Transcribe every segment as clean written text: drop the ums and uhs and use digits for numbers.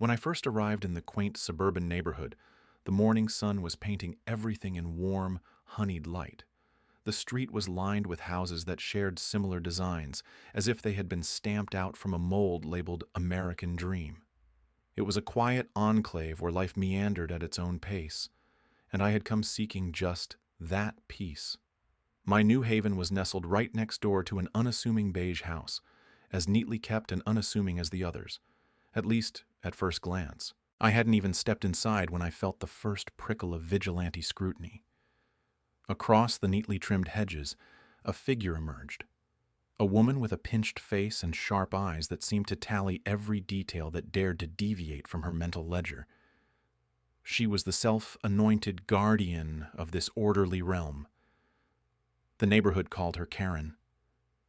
When I first arrived in the quaint suburban neighborhood, the morning sun was painting everything in warm, honeyed light. The street was lined with houses that shared similar designs, as if they had been stamped out from a mold labeled American Dream. It was a quiet enclave where life meandered at its own pace, and I had come seeking just that peace. My new haven was nestled right next door to an unassuming beige house, as neatly kept and unassuming as the others, at least at first glance. I hadn't even stepped inside when I felt the first prickle of vigilante scrutiny. Across the neatly trimmed hedges, a figure emerged. A woman with a pinched face and sharp eyes that seemed to tally every detail that dared to deviate from her mental ledger. She was the self-anointed guardian of this orderly realm. The neighborhood called her Karen,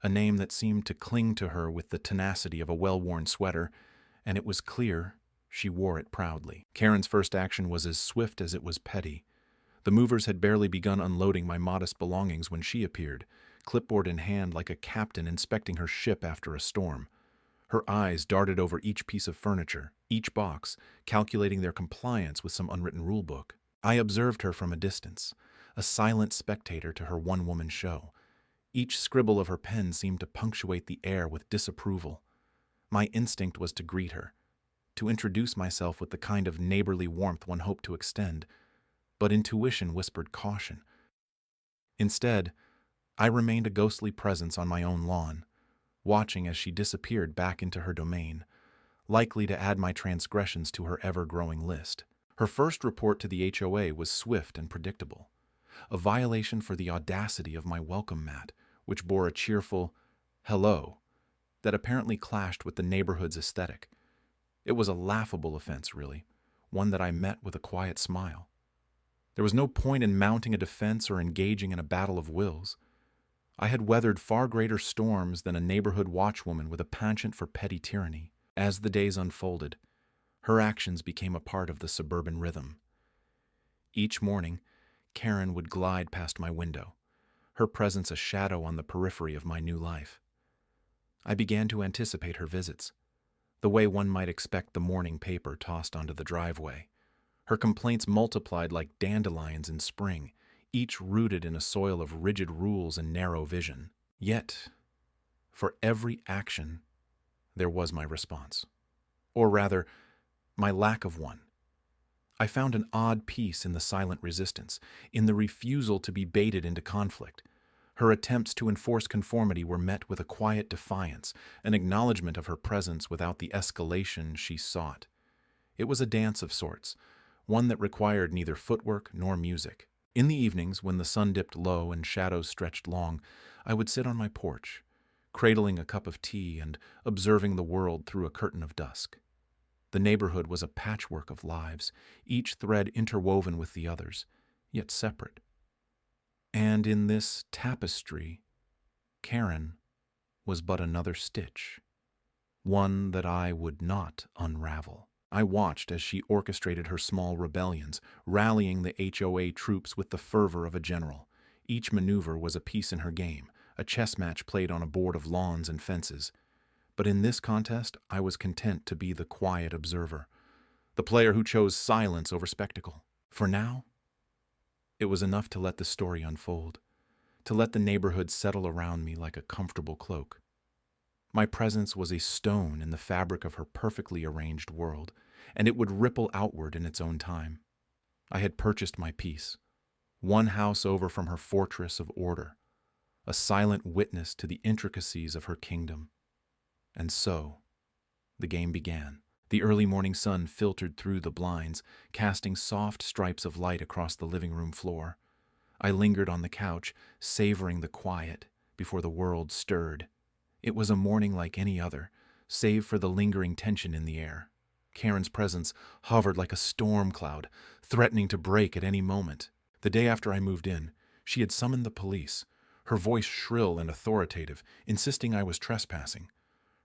a name that seemed to cling to her with the tenacity of a well-worn sweater, and it was clear she wore it proudly. Karen's first action was as swift as it was petty. The movers had barely begun unloading my modest belongings when she appeared, clipboard in hand like a captain inspecting her ship after a storm. Her eyes darted over each piece of furniture, each box, calculating their compliance with some unwritten rulebook. I observed her from a distance, a silent spectator to her one-woman show. Each scribble of her pen seemed to punctuate the air with disapproval. My instinct was to greet her, to introduce myself with the kind of neighborly warmth one hoped to extend, but intuition whispered caution. Instead, I remained a ghostly presence on my own lawn, watching as she disappeared back into her domain, likely to add my transgressions to her ever-growing list. Her first report to the HOA was swift and predictable, a violation for the audacity of my welcome mat, which bore a cheerful "hello" that apparently clashed with the neighborhood's aesthetic. It was a laughable offense, really, one that I met with a quiet smile. There was no point in mounting a defense or engaging in a battle of wills. I had weathered far greater storms than a neighborhood watchwoman with a penchant for petty tyranny. As the days unfolded, her actions became a part of the suburban rhythm. Each morning, Karen would glide past my window, her presence a shadow on the periphery of my new life. I began to anticipate her visits, the way one might expect the morning paper tossed onto the driveway. Her complaints multiplied like dandelions in spring, each rooted in a soil of rigid rules and narrow vision. Yet, for every action, there was my response. Or rather, my lack of one. I found an odd peace in the silent resistance, in the refusal to be baited into conflict. Her attempts to enforce conformity were met with a quiet defiance, an acknowledgement of her presence without the escalation she sought. It was a dance of sorts, one that required neither footwork nor music. In the evenings, when the sun dipped low and shadows stretched long, I would sit on my porch, cradling a cup of tea and observing the world through a curtain of dusk. The neighborhood was a patchwork of lives, each thread interwoven with the others, yet separate. And in this tapestry, Karen was but another stitch, one that I would not unravel. I watched as she orchestrated her small rebellions, rallying the HOA troops with the fervor of a general. Each maneuver was a piece in her game, a chess match played on a board of lawns and fences. But in this contest, I was content to be the quiet observer, the player who chose silence over spectacle. For now, it was enough to let the story unfold, to let the neighborhood settle around me like a comfortable cloak. My presence was a stone in the fabric of her perfectly arranged world, and it would ripple outward in its own time. I had purchased my peace, one house over from her fortress of order, a silent witness to the intricacies of her kingdom. And so, the game began. The early morning sun filtered through the blinds, casting soft stripes of light across the living room floor. I lingered on the couch, savoring the quiet, before the world stirred. It was a morning like any other, save for the lingering tension in the air. Karen's presence hovered like a storm cloud, threatening to break at any moment. The day after I moved in, she had summoned the police, her voice shrill and authoritative, insisting I was trespassing.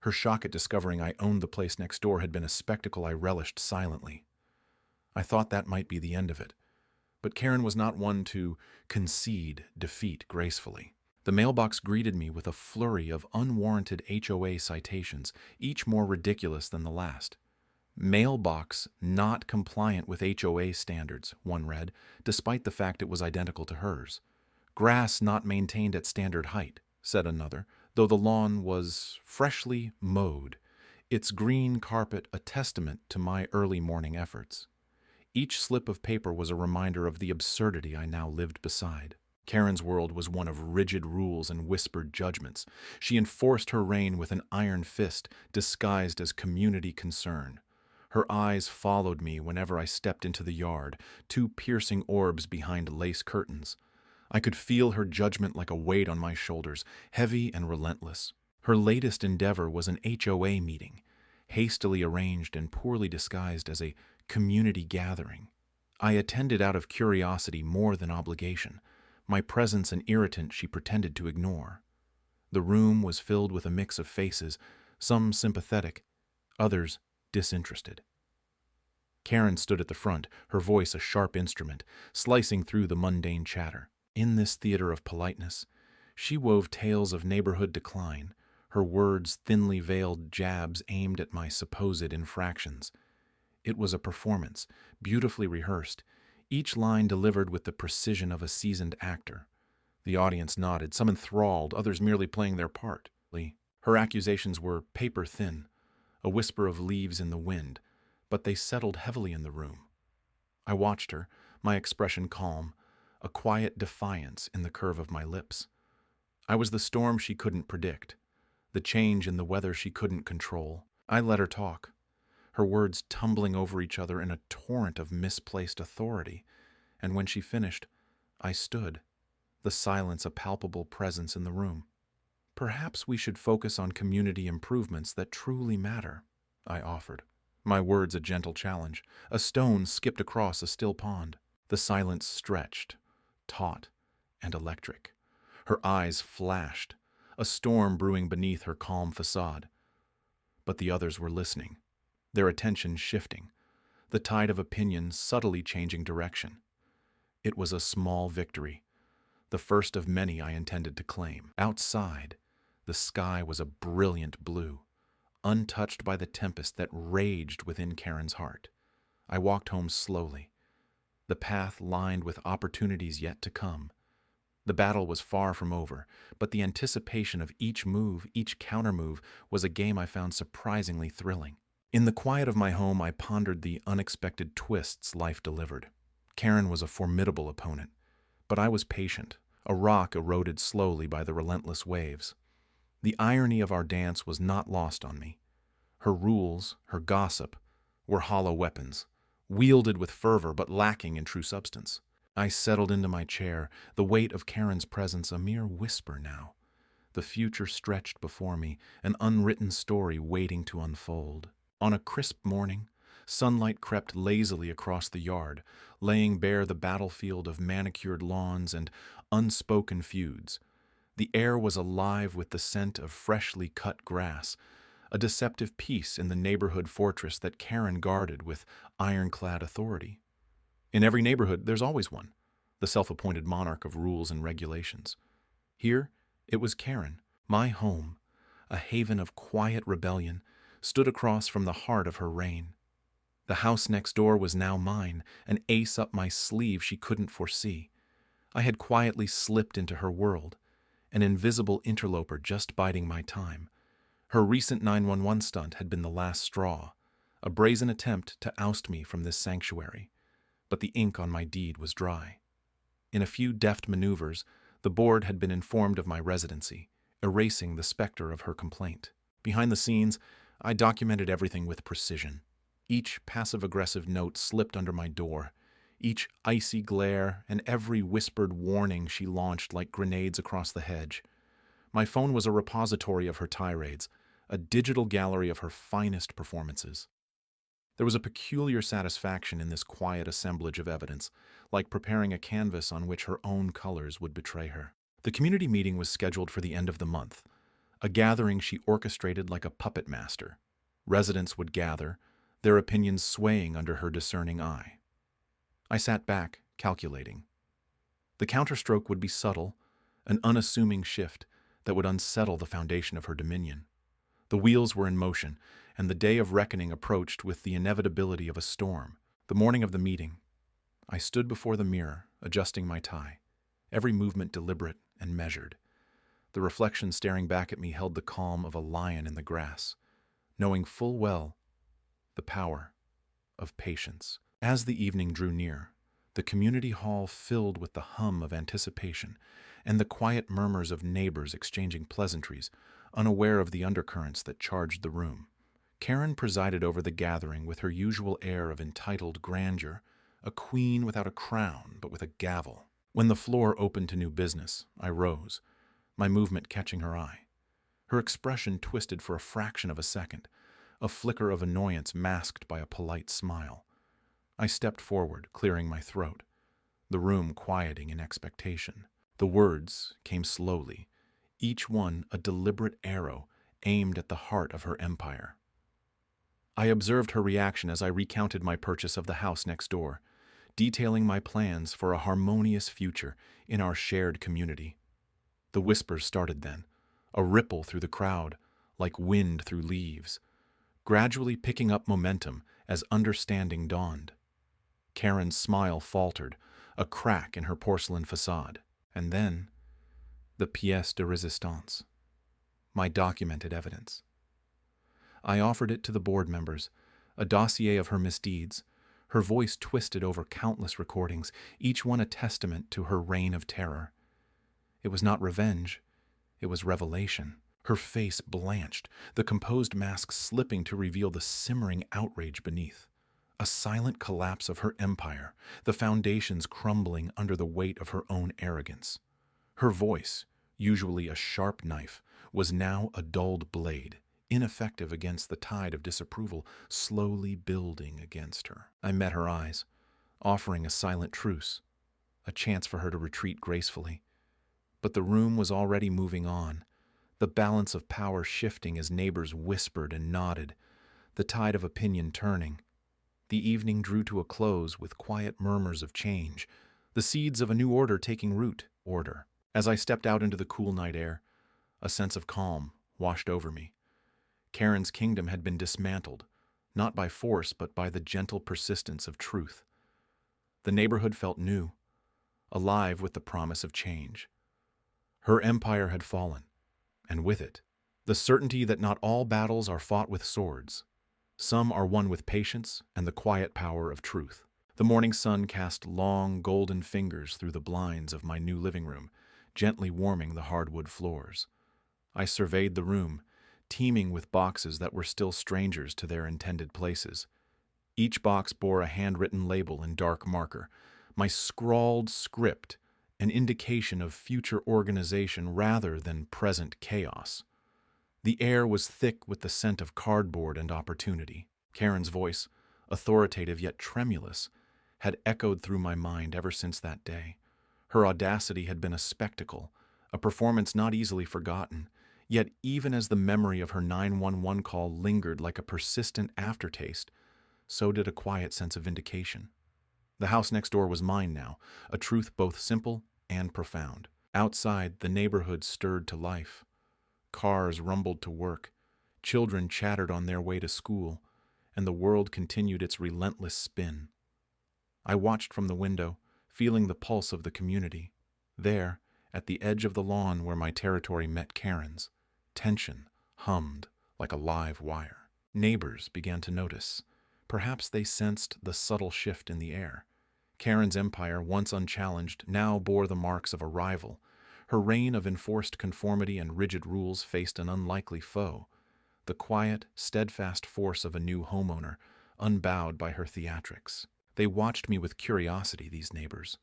Her shock at discovering I owned the place next door had been a spectacle I relished silently. I thought that might be the end of it, but Karen was not one to concede defeat gracefully. The mailbox greeted me with a flurry of unwarranted HOA citations, each more ridiculous than the last. Mailbox not compliant with HOA standards, one read, despite the fact it was identical to hers. Grass not maintained at standard height, said another, though the lawn was freshly mowed, its green carpet a testament to my early morning efforts. Each slip of paper was a reminder of the absurdity I now lived beside. Karen's world was one of rigid rules and whispered judgments. She enforced her reign with an iron fist disguised as community concern. Her eyes followed me whenever I stepped into the yard, two piercing orbs behind lace curtains. I could feel her judgment like a weight on my shoulders, heavy and relentless. Her latest endeavor was an HOA meeting, hastily arranged and poorly disguised as a community gathering. I attended out of curiosity more than obligation, my presence an irritant she pretended to ignore. The room was filled with a mix of faces, some sympathetic, others disinterested. Karen stood at the front, her voice a sharp instrument, slicing through the mundane chatter. In this theater of politeness, she wove tales of neighborhood decline, her words thinly veiled jabs aimed at my supposed infractions. It was a performance, beautifully rehearsed, each line delivered with the precision of a seasoned actor. The audience nodded, some enthralled, others merely playing their part. Her accusations were paper thin, a whisper of leaves in the wind, but they settled heavily in the room. I watched her, my expression calm, a quiet defiance in the curve of my lips. I was the storm she couldn't predict, the change in the weather she couldn't control. I let her talk, her words tumbling over each other in a torrent of misplaced authority, and when she finished, I stood, the silence a palpable presence in the room. Perhaps we should focus on community improvements that truly matter, I offered. My words a gentle challenge. A stone skipped across a still pond. The silence stretched, taut and electric. Her eyes flashed, a storm brewing beneath her calm facade. But the others were listening, their attention shifting, the tide of opinion subtly changing direction. It was a small victory, the first of many I intended to claim. Outside, the sky was a brilliant blue, untouched by the tempest that raged within Karen's heart. I walked home slowly, the path lined with opportunities yet to come. The battle was far from over, but the anticipation of each move, each countermove, was a game I found surprisingly thrilling. In the quiet of my home, I pondered the unexpected twists life delivered. Karen was a formidable opponent, but I was patient, a rock eroded slowly by the relentless waves. The irony of our dance was not lost on me. Her rules, her gossip, were hollow weapons, wielded with fervor but lacking in true substance. I settled into my chair, the weight of Karen's presence a mere whisper now. The future stretched before me, an unwritten story waiting to unfold. On a crisp morning, sunlight crept lazily across the yard, laying bare the battlefield of manicured lawns and unspoken feuds. The air was alive with the scent of freshly cut grass, a deceptive peace in the neighborhood fortress that Karen guarded with ironclad authority. In every neighborhood, there's always one, the self-appointed monarch of rules and regulations. Here, it was Karen, my home, a haven of quiet rebellion, stood across from the heart of her reign. The house next door was now mine, an ace up my sleeve she couldn't foresee. I had quietly slipped into her world, an invisible interloper just biding my time. Her recent 911 stunt had been the last straw, a brazen attempt to oust me from this sanctuary. But the ink on my deed was dry. In a few deft maneuvers, the board had been informed of my residency, erasing the specter of her complaint. Behind the scenes, I documented everything with precision. Each passive-aggressive note slipped under my door, each icy glare and every whispered warning she launched like grenades across the hedge. My phone was a repository of her tirades, a digital gallery of her finest performances. There was a peculiar satisfaction in this quiet assemblage of evidence, like preparing a canvas on which her own colors would betray her. The community meeting was scheduled for the end of the month, a gathering she orchestrated like a puppet master. Residents would gather, their opinions swaying under her discerning eye. I sat back, calculating. The counterstroke would be subtle, an unassuming shift that would unsettle the foundation of her dominion. The wheels were in motion, and the day of reckoning approached with the inevitability of a storm. The morning of the meeting, I stood before the mirror, adjusting my tie, every movement deliberate and measured. The reflection staring back at me held the calm of a lion in the grass, knowing full well the power of patience. As the evening drew near, the community hall filled with the hum of anticipation and the quiet murmurs of neighbors exchanging pleasantries, unaware of the undercurrents that charged the room. Karen presided over the gathering with her usual air of entitled grandeur, a queen without a crown but with a gavel. When the floor opened to new business, I rose, my movement catching her eye. Her expression twisted for a fraction of a second, a flicker of annoyance masked by a polite smile. I stepped forward, clearing my throat, the room quieting in expectation. The words came slowly, each one a deliberate arrow aimed at the heart of her empire. I observed her reaction as I recounted my purchase of the house next door, detailing my plans for a harmonious future in our shared community. The whispers started then, a ripple through the crowd, like wind through leaves, gradually picking up momentum as understanding dawned. Karen's smile faltered, a crack in her porcelain facade. And then, the pièce de résistance, my documented evidence. I offered it to the board members, a dossier of her misdeeds, her voice twisted over countless recordings, each one a testament to her reign of terror. It was not revenge, it was revelation. Her face blanched, the composed mask slipping to reveal the simmering outrage beneath. A silent collapse of her empire, the foundations crumbling under the weight of her own arrogance. Her voice, usually a sharp knife, was now a dulled blade, ineffective against the tide of disapproval slowly building against her. I met her eyes, offering a silent truce, a chance for her to retreat gracefully. But the room was already moving on, the balance of power shifting as neighbors whispered and nodded, the tide of opinion turning. The evening drew to a close with quiet murmurs of change, the seeds of a new order taking root. Order. As I stepped out into the cool night air, a sense of calm washed over me. Karen's kingdom had been dismantled, not by force but by the gentle persistence of truth. The neighborhood felt new, alive with the promise of change. Her empire had fallen, and with it, the certainty that not all battles are fought with swords. Some are won with patience and the quiet power of truth. The morning sun cast long, golden fingers through the blinds of my new living room, gently warming the hardwood floors. I surveyed the room, teeming with boxes that were still strangers to their intended places. Each box bore a handwritten label in dark marker, my scrawled script, an indication of future organization rather than present chaos. The air was thick with the scent of cardboard and opportunity. Karen's voice, authoritative yet tremulous, had echoed through my mind ever since that day. Her audacity had been a spectacle, a performance not easily forgotten, yet even as the memory of her 911 call lingered like a persistent aftertaste, so did a quiet sense of vindication. The house next door was mine now, a truth both simple and profound. Outside, the neighborhood stirred to life. Cars rumbled to work, children chattered on their way to school, and the world continued its relentless spin. I watched from the window, feeling the pulse of the community. There, at the edge of the lawn where my territory met Karen's, tension hummed like a live wire. Neighbors began to notice. Perhaps they sensed the subtle shift in the air. Karen's empire, once unchallenged, now bore the marks of a rival. Her reign of enforced conformity and rigid rules faced an unlikely foe, the quiet, steadfast force of a new homeowner, unbowed by her theatrics. They watched me with curiosity, these neighbors.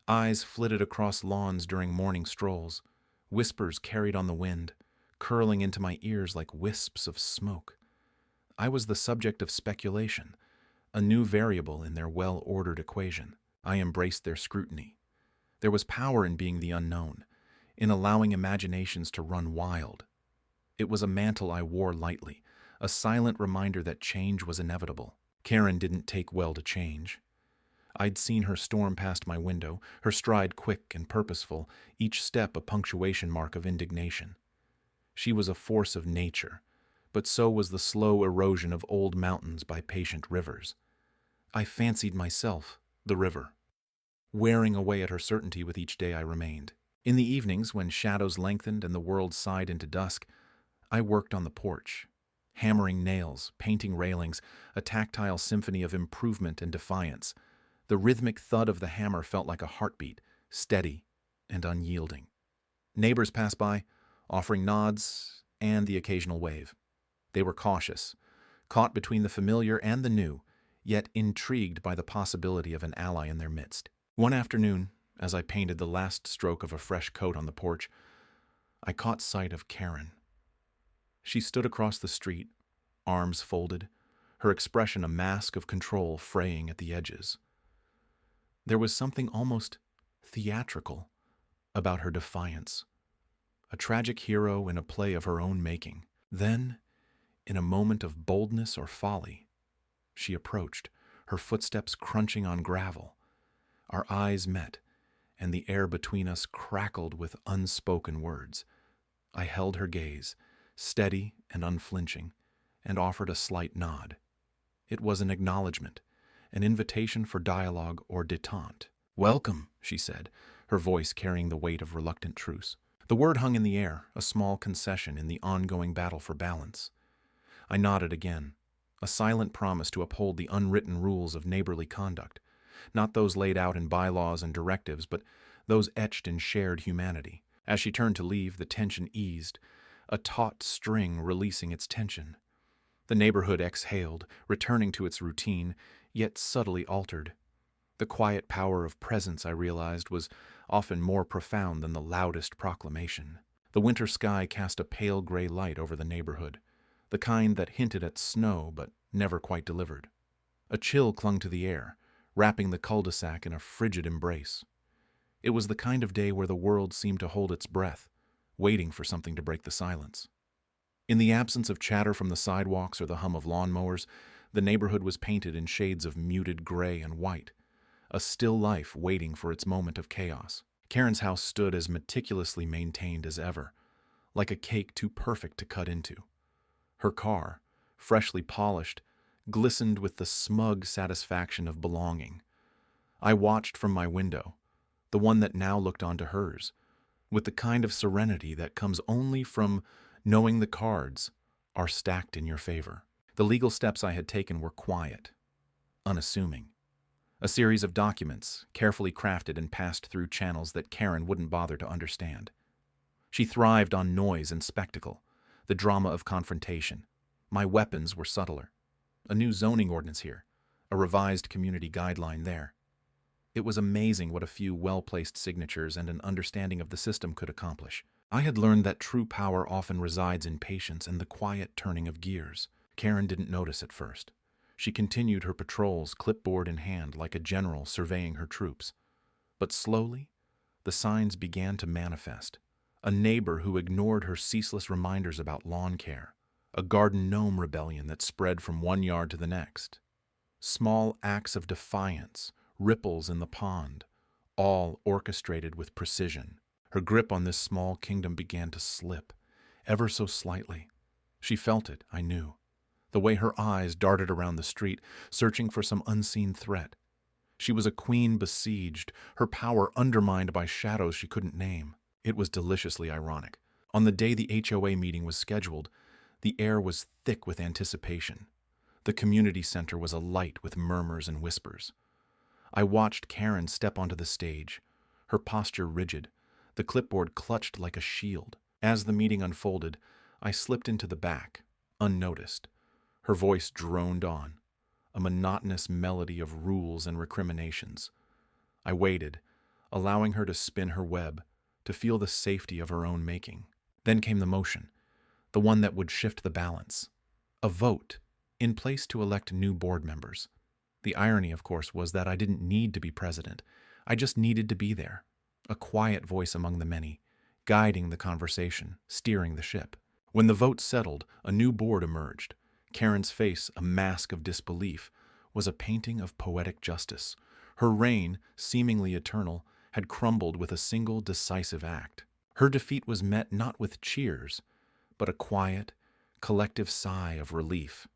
Eyes flitted across lawns during morning strolls, whispers carried on the wind, curling into my ears like wisps of smoke. I was the subject of speculation, a new variable in their well-ordered equation. I embraced their scrutiny. There was power in being the unknown, in allowing imaginations to run wild. It was a mantle I wore lightly, a silent reminder that change was inevitable. Karen didn't take well to change. I'd seen her storm past my window, her stride quick and purposeful, each step a punctuation mark of indignation. She was a force of nature, but so was the slow erosion of old mountains by patient rivers. I fancied myself the river, wearing away at her certainty with each day I remained. In the evenings, when shadows lengthened and the world sighed into dusk, I worked on the porch, hammering nails, painting railings, a tactile symphony of improvement and defiance. The rhythmic thud of the hammer felt like a heartbeat, steady and unyielding. Neighbors passed by, offering nods and the occasional wave. They were cautious, caught between the familiar and the new, yet intrigued by the possibility of an ally in their midst. One afternoon, as I painted the last stroke of a fresh coat on the porch, I caught sight of Karen. She stood across the street, arms folded, her expression a mask of control fraying at the edges. There was something almost theatrical about her defiance, a tragic hero in a play of her own making. Then, in a moment of boldness or folly, she approached, her footsteps crunching on gravel. Our eyes met, and the air between us crackled with unspoken words. I held her gaze, steady and unflinching, and offered a slight nod. It was an acknowledgement, an invitation for dialogue or détente. "Welcome," she said, her voice carrying the weight of reluctant truce. The word hung in the air, a small concession in the ongoing battle for balance. I nodded again, a silent promise to uphold the unwritten rules of neighborly conduct, not those laid out in bylaws and directives, but those etched in shared humanity. As she turned to leave, the tension eased, a taut string releasing its tension. The neighborhood exhaled, returning to its routine, yet subtly altered. The quiet power of presence, I realized, was often more profound than the loudest proclamation. The winter sky cast a pale gray light over the neighborhood, the kind that hinted at snow but never quite delivered. A chill clung to the air, wrapping the cul-de-sac in a frigid embrace. It was the kind of day where the world seemed to hold its breath, waiting for something to break the silence. In the absence of chatter from the sidewalks or the hum of lawnmowers, the neighborhood was painted in shades of muted gray and white, a still life waiting for its moment of chaos. Karen's house stood as meticulously maintained as ever, like a cake too perfect to cut into. Her car, freshly polished, glistened with the smug satisfaction of belonging. I watched from my window, the one that now looked onto hers, with the kind of serenity that comes only from knowing the cards are stacked in your favor. The legal steps I had taken were quiet, unassuming. A series of documents, carefully crafted and passed through channels that Karen wouldn't bother to understand. She thrived on noise and spectacle, the drama of confrontation. My weapons were subtler. A new zoning ordinance here, a revised community guideline there. It was amazing what a few well-placed signatures and an understanding of the system could accomplish. I had learned that true power often resides in patience and the quiet turning of gears. Karen didn't notice at first. She continued her patrols, clipboard in hand, like a general surveying her troops. But slowly, the signs began to manifest. A neighbor who ignored her ceaseless reminders about lawn care. A garden gnome rebellion that spread from one yard to the next. Small acts of defiance, ripples in the pond, all orchestrated with precision. Her grip on this small kingdom began to slip, ever so slightly. She felt it, I knew. The way her eyes darted around the street, searching for some unseen threat. She was a queen besieged, her power undermined by shadows she couldn't name. It was deliciously ironic. On the day the HOA meeting was scheduled, the air was thick with anticipation. The community center was alight with murmurs and whispers. I watched Karen step onto the stage, her posture rigid, the clipboard clutched like a shield. As the meeting unfolded, I slipped into the back, unnoticed. Her voice droned on, a monotonous melody of rules and recriminations. I waited, allowing her to spin her web, to feel the safety of her own making. Then came the motion, the one that would shift the balance. A vote, in place to elect new board members. The irony, of course, was that I didn't need to be president. I just needed to be there, a quiet voice among the many, guiding the conversation, steering the ship. When the vote settled, a new board emerged. Karen's face, a mask of disbelief, was a painting of poetic justice. Her reign, seemingly eternal, had crumbled with a single decisive act. Her defeat was met not with cheers, but a quiet, Collective sigh of relief.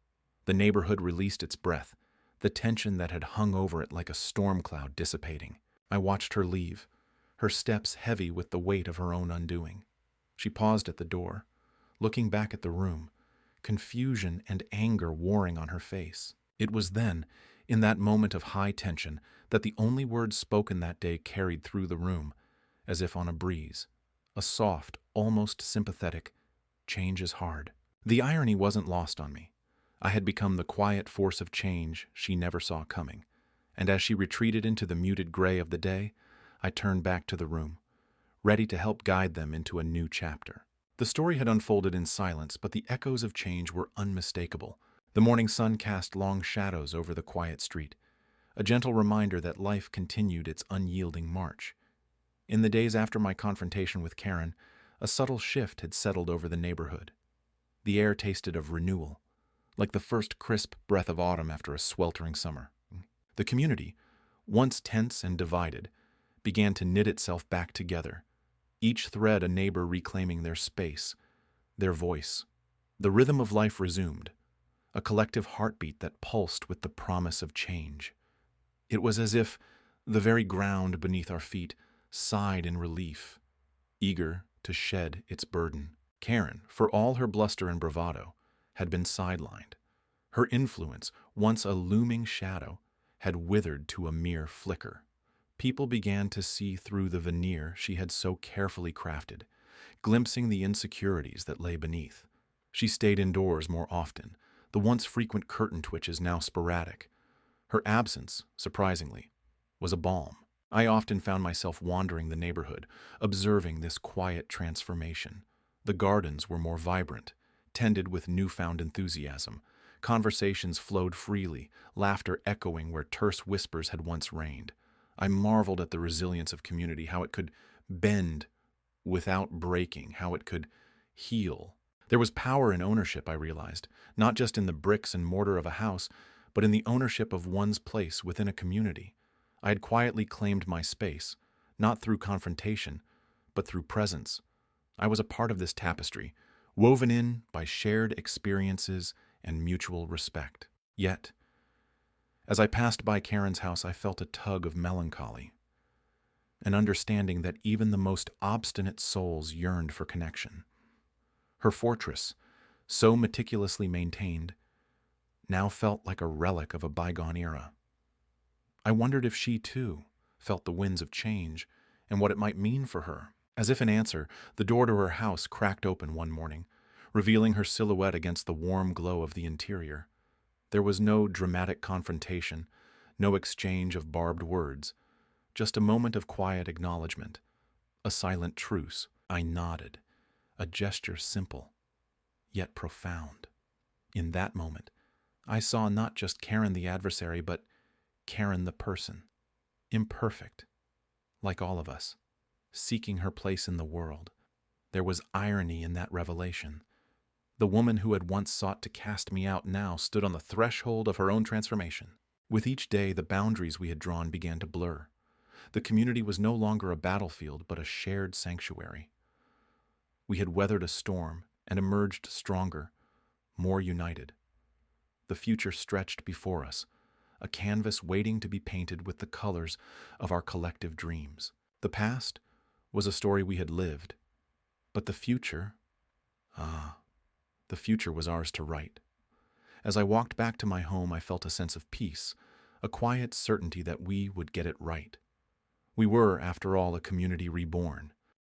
The neighborhood released its breath, the tension that had hung over it like a storm cloud dissipating. I watched her leave, her steps heavy with the weight of her own undoing. She paused at the door, looking back at the room, confusion and anger warring on her face. It was then, in that moment of high tension, that the only words spoken that day carried through the room, as if on a breeze. A soft, almost sympathetic, "Change is hard." The irony wasn't lost on me. I had become the quiet force of change she never saw coming, and as she retreated into the muted gray of the day, I turned back to the room, ready to help guide them into a new chapter. The story had unfolded in silence, but the echoes of change were unmistakable. The morning sun cast long shadows over the quiet street, a gentle reminder that life continued its unyielding march. In the days after my confrontation with Karen, a subtle shift had settled over the neighborhood. The air tasted of renewal, like the first crisp breath of autumn after a sweltering summer. The community, once tense and divided, began to knit itself back together, each thread a neighbor reclaiming their space, their voice. The rhythm of life resumed, a collective heartbeat that pulsed with the promise of change. It was as if the very ground beneath our feet sighed in relief, eager to shed its burden. Karen, for all her bluster and bravado, had been sidelined. Her influence, once a looming shadow, had withered to a mere flicker. People began to see through the veneer she had so carefully crafted, glimpsing the insecurities that lay beneath. She stayed indoors more often, the once frequent curtain twitches now sporadic. Her absence, surprisingly, was a balm. I often found myself wandering the neighborhood, observing this quiet transformation. The gardens were more vibrant, tended with newfound enthusiasm. Conversations flowed freely, laughter echoing where terse whispers had once reigned. I marveled at the resilience of community, how it could bend without breaking, how it could heal. There was power in ownership, I realized, not just in the bricks and mortar of a house, but in the ownership of one's place within a community. I had quietly claimed my space, not through confrontation, but through presence. I was a part of this tapestry, woven in by shared experiences and mutual respect. Yet, as I passed by Karen's house, I felt a tug of melancholy, an understanding that even the most obstinate souls yearned for connection. Her fortress, so meticulously maintained, now felt like a relic of a bygone era. I wondered if she, too, felt the winds of change and what it might mean for her. As if in answer, the door to her house cracked open one morning, revealing her silhouette against the warm glow of the interior. There was no dramatic confrontation, no exchange of barbed words, just a moment of quiet acknowledgement, a silent truce. I nodded, a gesture simple, yet profound. In that moment, I saw not just Karen the adversary, but Karen the person, imperfect, like all of us, seeking her place in the world. There was irony in that revelation. The woman who had once sought to cast me out now stood on the threshold of her own transformation. With each day, the boundaries we had drawn began to blur. The community was no longer a battlefield, but a shared sanctuary. We had weathered a storm and emerged stronger, more united. The future stretched before us, a canvas waiting to be painted with the colors of our collective dreams. The past was a story we had lived, but the future, the future was ours to write. As I walked back to my home, I felt a sense of peace, a quiet certainty that we would get it right. We were, after all, a community reborn,